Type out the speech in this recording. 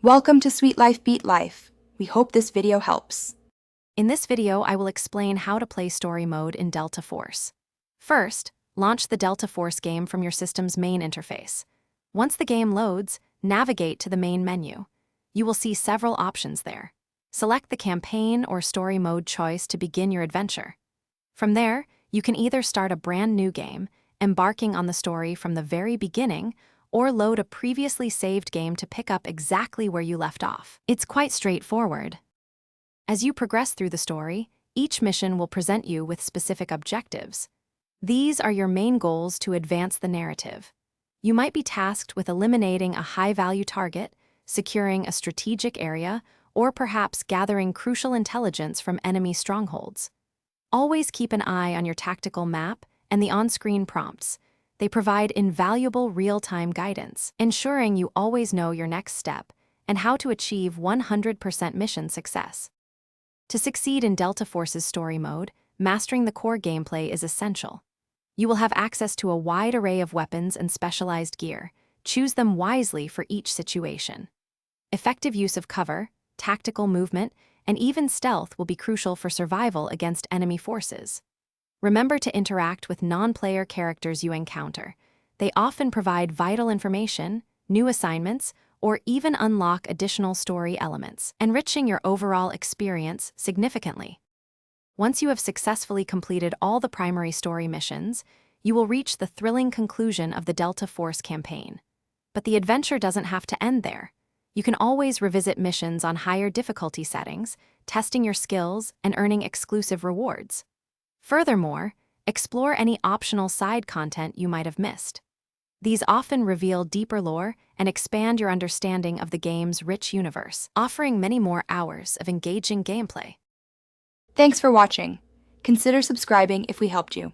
Welcome to Sweet Life Beat Life. We hope this video helps. In this video, I will explain how to play story mode in Delta Force. First, launch the Delta Force game from your system's main interface. Once the game loads, navigate to the main menu. You will see several options there. Select the campaign or story mode choice to begin your adventure. From there, you can either start a brand new game, embarking on the story from the very beginning, or load a previously saved game to pick up exactly where you left off. It's quite straightforward. As you progress through the story, each mission will present you with specific objectives. These are your main goals to advance the narrative. You might be tasked with eliminating a high-value target, securing a strategic area, or perhaps gathering crucial intelligence from enemy strongholds. Always keep an eye on your tactical map and the on-screen prompts. They provide invaluable real-time guidance, ensuring you always know your next step and how to achieve 100% mission success. To succeed in Delta Force's story mode, mastering the core gameplay is essential. You will have access to a wide array of weapons and specialized gear. Choose them wisely for each situation. Effective use of cover, tactical movement, and even stealth will be crucial for survival against enemy forces. Remember to interact with non-player characters you encounter. They often provide vital information, new assignments, or even unlock additional story elements, enriching your overall experience significantly. Once you have successfully completed all the primary story missions, you will reach the thrilling conclusion of the Delta Force campaign. But the adventure doesn't have to end there. You can always revisit missions on higher difficulty settings, testing your skills and earning exclusive rewards. Furthermore, explore any optional side content you might have missed. These often reveal deeper lore and expand your understanding of the game's rich universe, offering many more hours of engaging gameplay. Thanks for watching. Consider subscribing if we helped you.